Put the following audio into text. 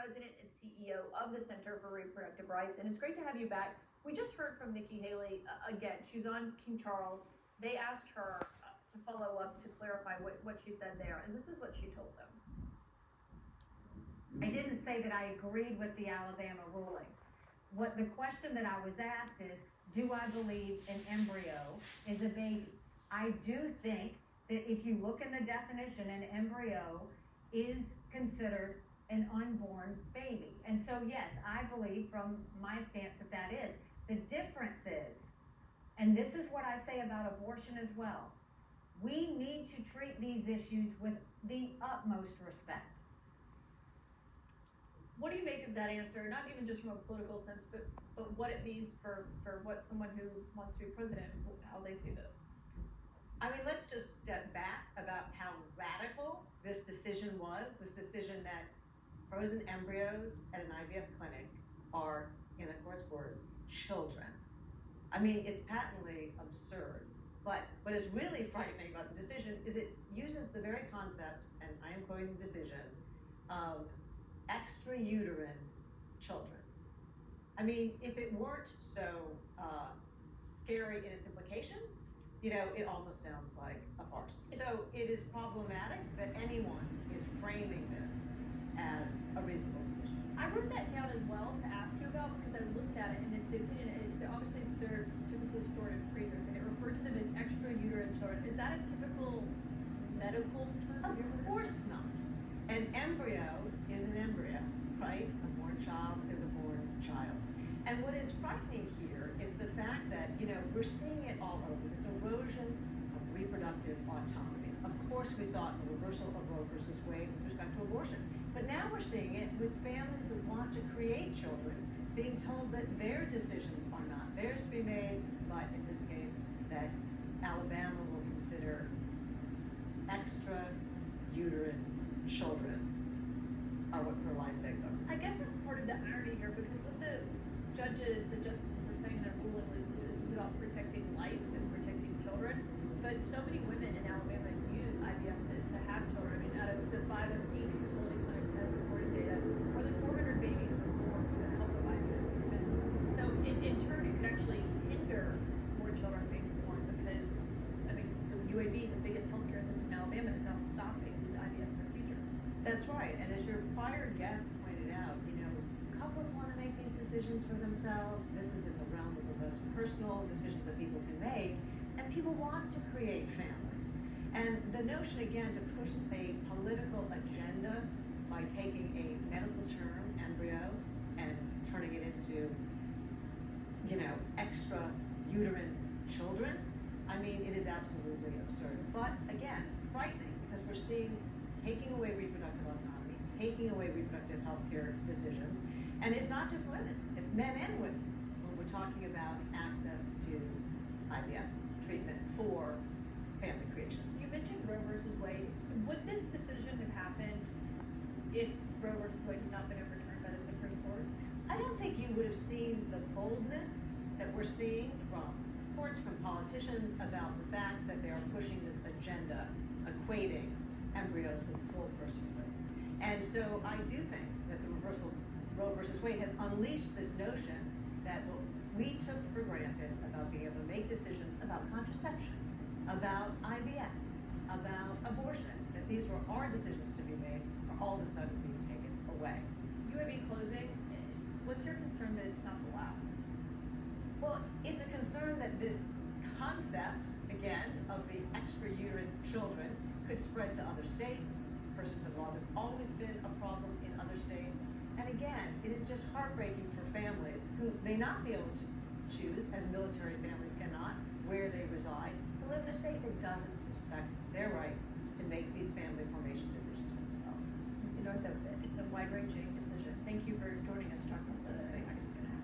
president and CEO of the Center for Reproductive Rights, and it's great to have you back. We just heard from Nikki Haley again. She's on King Charles. They asked her to follow up to clarify what she said there, and this is what she told them. I didn't say that I agreed with the Alabama ruling. What the question that I was asked is, do I believe an embryo is a baby? I do think that if you look in the definition, an embryo is considered an unborn baby. And so yes, I believe from my stance that that is. The difference is, and this is what I say about abortion as well, we need to treat these issues with the utmost respect. What do you make of that answer? Not even just from a political sense, but what it means for what someone who wants to be president, how they see this. I mean, let's just step back about how radical this decision was. This decision that frozen embryos at an IVF clinic are, in the court's words, children. I mean, it's patently absurd. But what is really frightening about the decision is it uses the very concept, and I am quoting the decision, of extra-uterine children. I mean, if it weren't so scary in its implications, it almost sounds like a farce. So it is problematic that anyone is framing this as a reasonable decision. I wrote that down as well to ask you about because I looked at it and it's the opinion, obviously they're typically stored in freezers and it referred to them as extra-uterine children. Is that a typical medical term? Of course not. An embryo is an embryo, right? A born child is a born child. And what is frightening here is the fact that, we're seeing it all over, this erosion of reproductive autonomy. Of course, we saw it in the reversal of Roe versus Wade with respect to abortion. But now we're seeing it with families that want to create children being told that their decisions are not theirs to be made, but in this case, that Alabama will consider extra-uterine children are what fertilized eggs are. I guess that's part of the irony here because what the justices were saying in their ruling was that this is about protecting life and protecting children, but so many women in Alabama use IVF to have children. I mean, out of the 5 of 8 fertility clinics that have reported data, more than 400 babies were born through the help of IVF treatments. So in turn, it could actually hinder more children being born because, I mean, the UAB, the biggest healthcare system in Alabama, is now stopping these IVF procedures. That's right, and as your prior guest pointed out, couples want to make these decisions for themselves. This is in the realm of the most personal decisions that people can make, and people want to create families. And the notion, again, to push a political agenda by taking a medical term, embryo, and turning it into, extra-uterine children, I mean, it is absolutely absurd. But again, frightening, because we're seeing taking away reproductive autonomy, taking away reproductive healthcare decisions, and it's not just women, it's men and women when we're talking about access to IVF treatment for family creation. You mentioned Roe versus Wade. Would this decision have happened if Roe versus Wade had not been overturned by the Supreme Court? I don't think you would have seen the boldness that we're seeing from courts, from politicians about the fact that they are pushing this agenda, equating embryos with full personhood. And so I do think that the reversal Roe versus Wade has unleashed this notion that what we took for granted about being able to make decisions about contraception, about IVF, about abortion, that these were our decisions to be made, are all of a sudden being taken away. UAB closing, what's your concern that it's not the last? Well, it's a concern that this concept, again, of the extra-uterine children could spread to other states. Personhood laws have always been a problem in other states. And again, it is just heartbreaking for families who may not be able to choose, as military families cannot, where they reside, to live in a state that doesn't respect their rights to make these family formation decisions for themselves. It's a wide-ranging decision. Thank you for joining us to talk about the impact it's going to have.